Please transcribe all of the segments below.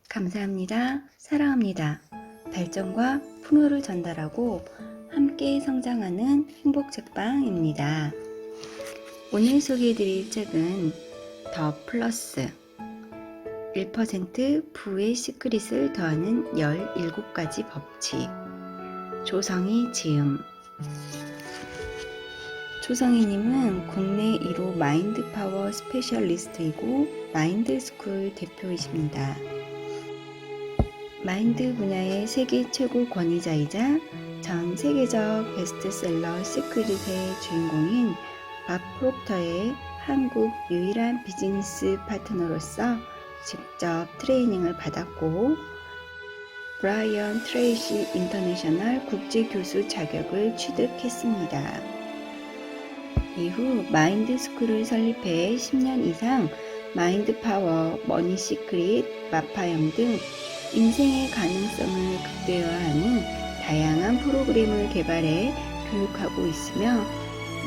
감사합니다. 사랑합니다. 발전과 풍요를 전달하고 함께 성장하는 행복책방입니다. 오늘 소개해드릴 책은 더 플러스 1% 부의 시크릿을 더하는 17가지 법칙. 조성희 지음. 조성희님은 국내 1호 마인드 파워 스페셜리스트이고 마인드스쿨 대표이십니다. 마인드 분야의 세계 최고 권위자이자 전 세계적 베스트셀러 시크릿의 주인공인 밥 프록터의 한국 유일한 비즈니스 파트너로서 직접 트레이닝을 받았고 브라이언 트레이시 인터내셔널 국제교수 자격을 취득했습니다. 이후 마인드 스쿨을 설립해 10년 이상 마인드 파워, 머니 시크릿, 마파염 등 인생의 가능성을 극대화하는 다양한 프로그램을 개발해 교육하고 있으며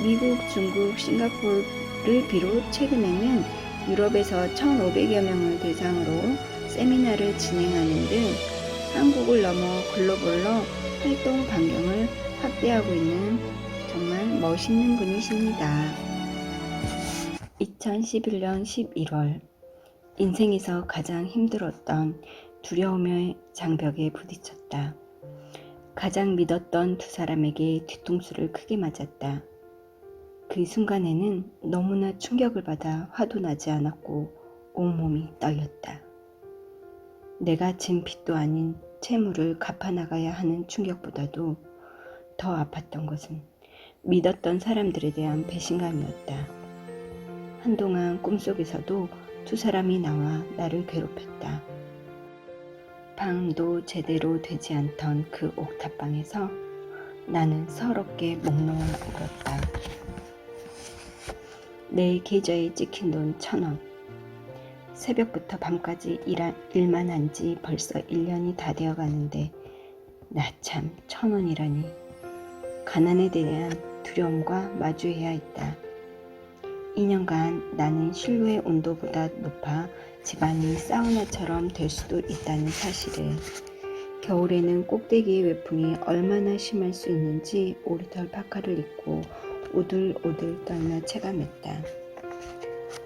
미국, 중국, 싱가포르를 비롯 최근에는 유럽에서 1,500여 명을 대상으로 세미나를 진행하는 등 한국을 넘어 글로벌로 활동 반경을 확대하고 있는 정말 멋있는 분이십니다. 2011년 11월 인생에서 가장 힘들었던 두려움의 장벽에 부딪혔다. 가장 믿었던 두 사람에게 뒤통수를 크게 맞았다. 그 순간에는 너무나 충격을 받아 화도 나지 않았고 온몸이 떨렸다. 내가 진 빚도 아닌 채무를 갚아나가야 하는 충격보다도 더 아팠던 것은 믿었던 사람들에 대한 배신감이었다. 한동안 꿈속에서도 두 사람이 나와 나를 괴롭혔다. 방도 제대로 되지 않던 그 옥탑방에서 나는 서럽게 몽롱을 울었다. 내 계좌에 찍힌 돈 1,000원. 새벽부터 밤까지 일만 한 지 벌써 1년이 다 되어 가는데 나 참 1,000원이라니. 가난에 대한 두려움과 마주해야 했다. 2년간 나는 실로의 온도보다 높아 집안이 사우나처럼 될 수도 있다는 사실을, 겨울에는 꼭대기의 외풍이 얼마나 심할 수 있는지 오리털 파카를 입고 오들오들 떨며 체감했다.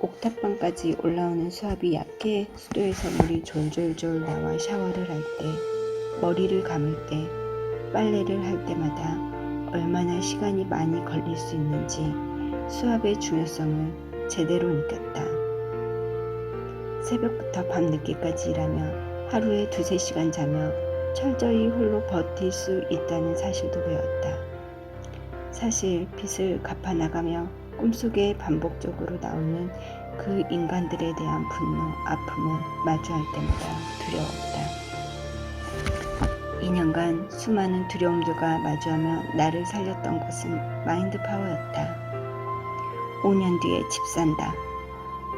옥탑방까지 올라오는 수압이 약해 수도에서 물이 졸졸졸 나와 샤워를 할 때, 머리를 감을 때, 빨래를 할 때마다 얼마나 시간이 많이 걸릴 수 있는지 수압의 중요성을 제대로 느꼈다. 새벽부터 밤늦게까지 일하며 하루에 2-3시간 자며 철저히 홀로 버틸 수 있다는 사실도 배웠다. 사실 빚을 갚아나가며 꿈속에 반복적으로 나오는 그 인간들에 대한 분노, 아픔을 마주할 때마다 두려웠다. 2년간 수많은 두려움들과 마주하며 나를 살렸던 것은 마인드 파워였다. 5년 뒤에 집 산다.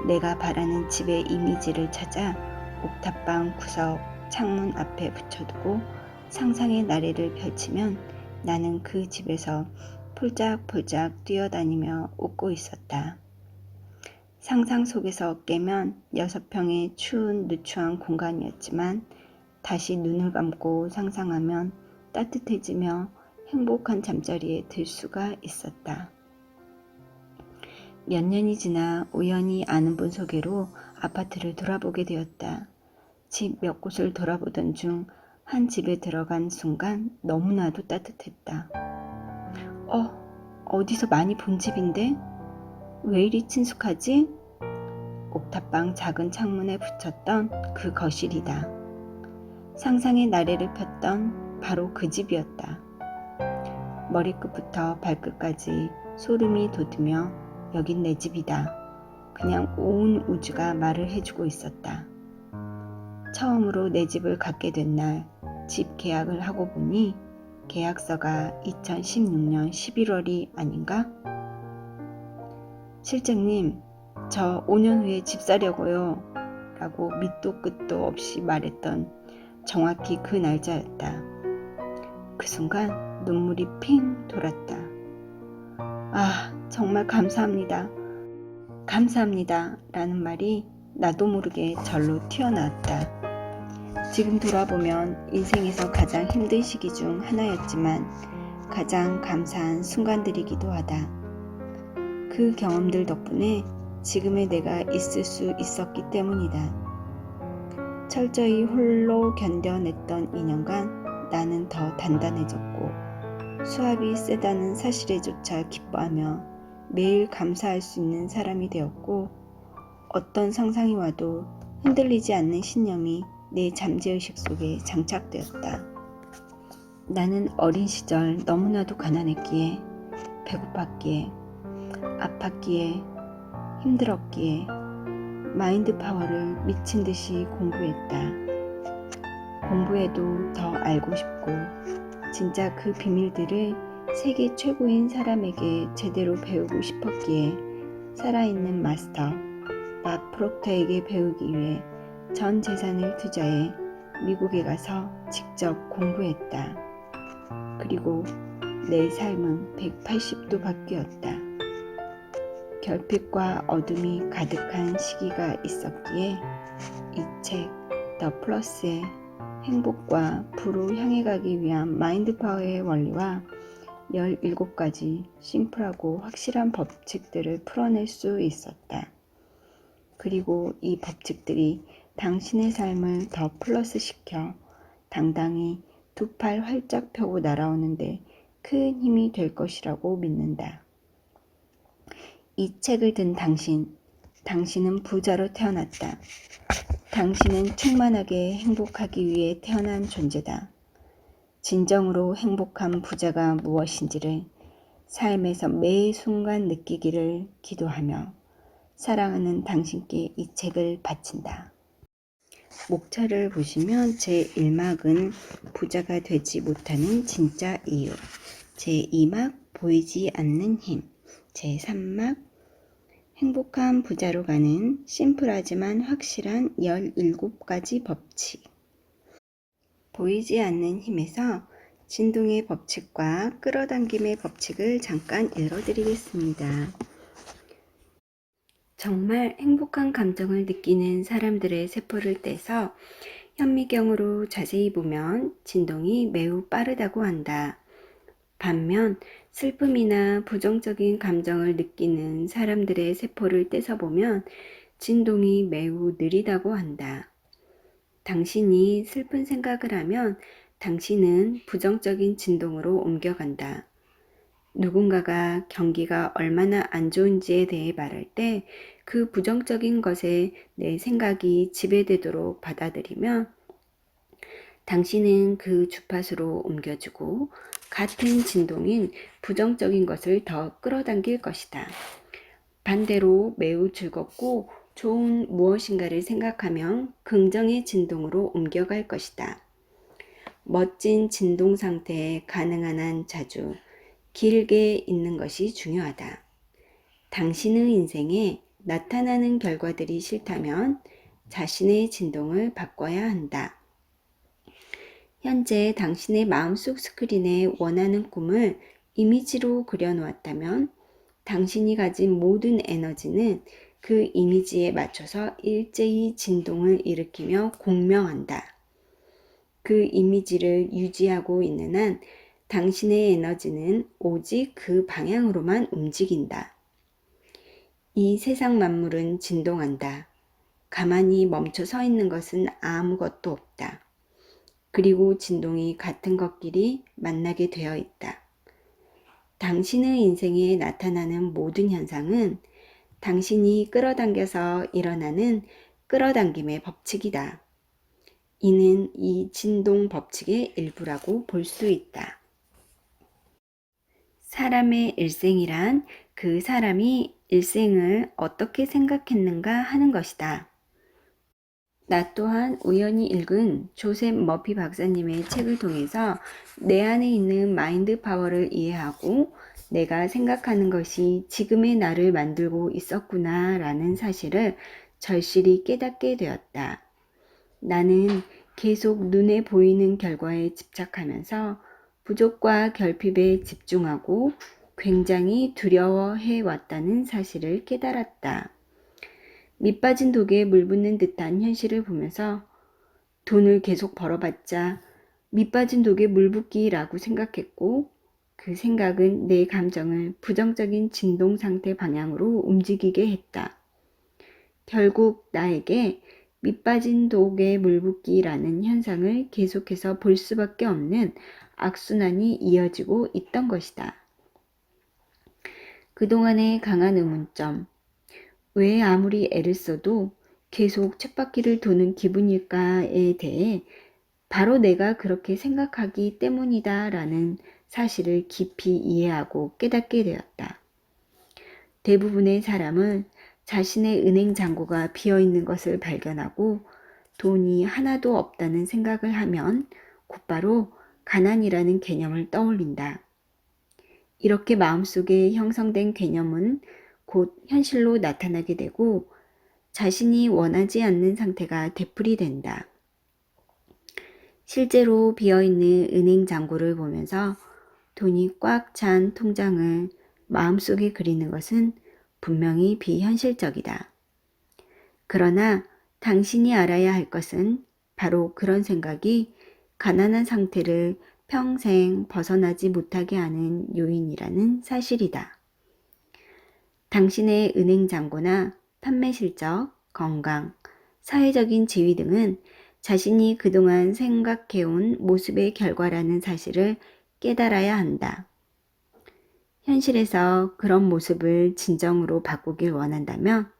내가 바라는 집의 이미지를 찾아 옥탑방 구석 창문 앞에 붙여두고 상상의 나래를 펼치면 나는 그 집에서 폴짝폴짝 뛰어다니며 웃고 있었다. 상상 속에서 깨면 6평의 추운 누추한 공간이었지만 다시 눈을 감고 상상하면 따뜻해지며 행복한 잠자리에 들 수가 있었다. 몇 년이 지나 우연히 아는 분 소개로 아파트를 돌아보게 되었다. 집 몇 곳을 돌아보던 중 한 집에 들어간 순간 너무나도 따뜻했다. 어디서 많이 본 집인데? 왜 이리 친숙하지? 옥탑방 작은 창문에 붙였던 그 거실이다. 상상의 나래를 폈던 바로 그 집이었다. 머리끝부터 발끝까지 소름이 돋으며 여긴 내 집이다. 그냥 온 우주가 말을 해주고 있었다. 처음으로 내 집을 갖게 된 날 집 계약을 하고 보니 계약서가 2016년 11월이 아닌가? 실장님, 저 5년 후에 집 사려고요. 라고 밑도 끝도 없이 말했던 정확히 그 날짜였다. 그 순간 눈물이 핑 돌았다. 정말 감사합니다. 감사합니다 라는 말이 나도 모르게 절로 튀어나왔다. 지금 돌아보면 인생에서 가장 힘든 시기 중 하나였지만 가장 감사한 순간들이기도 하다. 그 경험들 덕분에 지금의 내가 있을 수 있었기 때문이다. 철저히 홀로 견뎌냈던 2년간 나는 더 단단해졌고 수압이 세다는 사실에조차 기뻐하며 매일 감사할 수 있는 사람이 되었고 어떤 상상이 와도 흔들리지 않는 신념이 내 잠재의식 속에 장착되었다. 나는 어린 시절 너무나도 가난했기에 배고팠기에 아팠기에 힘들었기에 마인드 파워를 미친 듯이 공부했다. 공부해도 더 알고 싶고 진짜 그 비밀들을 세계 최고인 사람에게 제대로 배우고 싶었기에 살아있는 마스터 밥 프록터에게 배우기 위해 전 재산을 투자해 미국에 가서 직접 공부했다. 그리고 내 삶은 180도 바뀌었다. 결핍과 어둠이 가득한 시기가 있었기에 이 책 더 플러스의 행복과 부로 향해 가기 위한 마인드 파워의 원리와 17가지 심플하고 확실한 법칙들을 풀어낼 수 있었다. 그리고 이 법칙들이 당신의 삶을 더 플러스 시켜 당당히 두 팔 활짝 펴고 날아오는데 큰 힘이 될 것이라고 믿는다. 이 책을 든 당신은 부자로 태어났다. 당신은 충만하게 행복하기 위해 태어난 존재다. 진정으로 행복한 부자가 무엇인지를 삶에서 매 순간 느끼기를 기도하며 사랑하는 당신께 이 책을 바친다. 목차를 보시면 제1막은 부자가 되지 못하는 진짜 이유, 제2막 보이지 않는 힘, 제3막 행복한 부자로 가는 심플하지만 확실한 17가지 법칙. 보이지 않는 힘에서 진동의 법칙과 끌어당김의 법칙을 잠깐 읽어드리겠습니다. 정말 행복한 감정을 느끼는 사람들의 세포를 떼서 현미경으로 자세히 보면 진동이 매우 빠르다고 한다. 반면 슬픔이나 부정적인 감정을 느끼는 사람들의 세포를 떼서 보면 진동이 매우 느리다고 한다. 당신이 슬픈 생각을 하면 당신은 부정적인 진동으로 옮겨간다. 누군가가 경기가 얼마나 안 좋은지에 대해 말할 때 그 부정적인 것에 내 생각이 지배되도록 받아들이면 당신은 그 주파수로 옮겨주고 같은 진동인 부정적인 것을 더 끌어당길 것이다. 반대로 매우 즐겁고 좋은 무엇인가를 생각하면 긍정의 진동으로 옮겨갈 것이다. 멋진 진동 상태에 가능한 한 자주 길게 있는 것이 중요하다. 당신의 인생에 나타나는 결과들이 싫다면 자신의 진동을 바꿔야 한다. 현재 당신의 마음속 스크린에 원하는 꿈을 이미지로 그려놓았다면 당신이 가진 모든 에너지는 그 이미지에 맞춰서 일제히 진동을 일으키며 공명한다. 그 이미지를 유지하고 있는 한 당신의 에너지는 오직 그 방향으로만 움직인다. 이 세상 만물은 진동한다. 가만히 멈춰 서 있는 것은 아무것도 없다. 그리고 진동이 같은 것끼리 만나게 되어 있다. 당신의 인생에 나타나는 모든 현상은 당신이 끌어당겨서 일어나는 끌어당김의 법칙이다. 이는 이 진동 법칙의 일부라고 볼 수 있다. 사람의 일생이란 그 사람이 일생을 어떻게 생각했는가 하는 것이다. 나 또한 우연히 읽은 조셉 머피 박사님의 책을 통해서 내 안에 있는 마인드 파워를 이해하고 내가 생각하는 것이 지금의 나를 만들고 있었구나 라는 사실을 절실히 깨닫게 되었다. 나는 계속 눈에 보이는 결과에 집착하면서 부족과 결핍에 집중하고 굉장히 두려워해 왔다는 사실을 깨달았다. 밑 빠진 독에 물 붓는 듯한 현실을 보면서 돈을 계속 벌어봤자 밑빠진 독에 물 붓기라고 생각했고 그 생각은 내 감정을 부정적인 진동 상태 방향으로 움직이게 했다. 결국 나에게 밑빠진 독에 물 붓기라는 현상을 계속해서 볼 수밖에 없는 악순환이 이어지고 있던 것이다. 그동안의 강한 의문점, 왜 아무리 애를 써도 계속 쳇바퀴를 도는 기분일까에 대해 바로 내가 그렇게 생각하기 때문이다 라는 사실을 깊이 이해하고 깨닫게 되었다. 대부분의 사람은 자신의 은행 잔고가 비어있는 것을 발견하고 돈이 하나도 없다는 생각을 하면 곧바로 가난이라는 개념을 떠올린다. 이렇게 마음속에 형성된 개념은 곧 현실로 나타나게 되고 자신이 원하지 않는 상태가 되풀이된다. 실제로 비어있는 은행 잔고를 보면서 돈이 꽉 찬 통장을 마음속에 그리는 것은 분명히 비현실적이다. 그러나 당신이 알아야 할 것은 바로 그런 생각이 가난한 상태를 평생 벗어나지 못하게 하는 요인이라는 사실이다. 당신의 은행 잔고나 판매 실적, 건강, 사회적인 지위 등은 자신이 그동안 생각해온 모습의 결과라는 사실을 깨달아야 한다. 현실에서 그런 모습을 진정으로 바꾸길 원한다면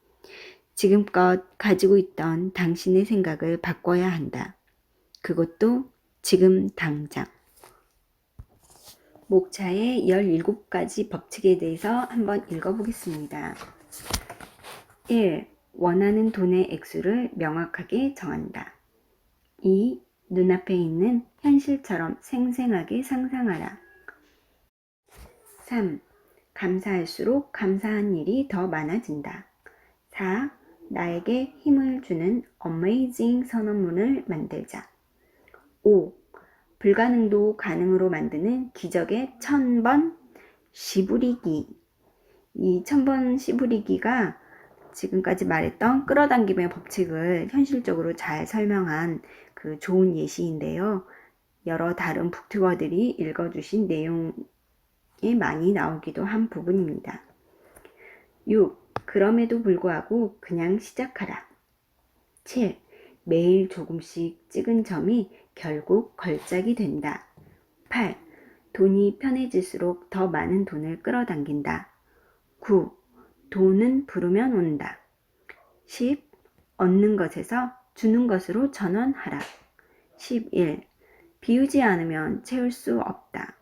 지금껏 가지고 있던 당신의 생각을 바꿔야 한다. 그것도 지금 당장. 목차의 17가지 법칙에 대해서 한번 읽어보겠습니다. 1. 원하는 돈의 액수를 명확하게 정한다. 2. 눈앞에 있는 현실처럼 생생하게 상상하라. 3. 감사할수록 감사한 일이 더 많아진다. 4. 나에게 힘을 주는 어메이징 선언문을 만들자. 5. 불가능도 가능으로 만드는 기적의 1000번 시부리기. 이 1000번 시부리기가 지금까지 말했던 끌어당김의 법칙을 현실적으로 잘 설명한 그 좋은 예시인데요. 여러 다른 북튜버들이 읽어주신 내용에 많이 나오기도 한 부분입니다. 6. 그럼에도 불구하고 그냥 시작하라. 7. 매일 조금씩 찍은 점이 결국 걸작이 된다. 8. 돈이 편해질수록 더 많은 돈을 끌어당긴다. 9. 돈은 부르면 온다. 10. 얻는 것에서 주는 것으로 전환하라. 11. 비우지 않으면 채울 수 없다.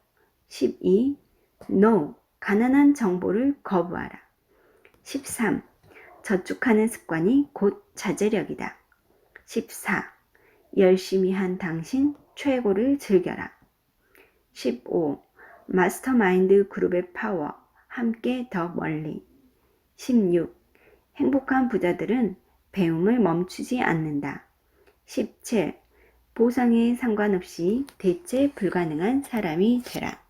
12. No. 가난한 정보를 거부하라. 13. 저축하는 습관이 곧 자제력이다. 14. 열심히 한 당신 최고를 즐겨라. 15. 마스터마인드 그룹의 파워 함께 더 멀리. 16. 행복한 부자들은 배움을 멈추지 않는다. 17. 보상에 상관없이 대체 불가능한 사람이 되라.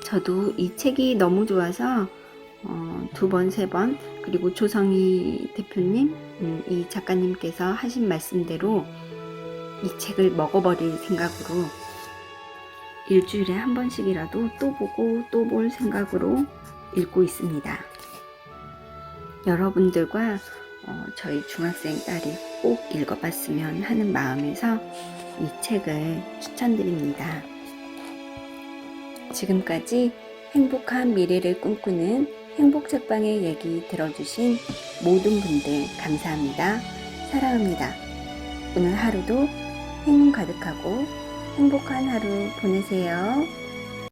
저도 이 책이 너무 좋아서 2번, 3번 그리고 조성희 대표님, 이 작가님께서 하신 말씀대로 이 책을 먹어버릴 생각으로 일주일에 한 번씩이라도 또 보고 또 볼 생각으로 읽고 있습니다. 여러분들과 저희 중학생 딸이 꼭 읽어봤으면 하는 마음에서 이 책을 추천드립니다. 지금까지 행복한 미래를 꿈꾸는 행복책방의 얘기 들어주신 모든 분들 감사합니다. 사랑합니다. 오늘 하루도 행운 가득하고 행복한 하루 보내세요.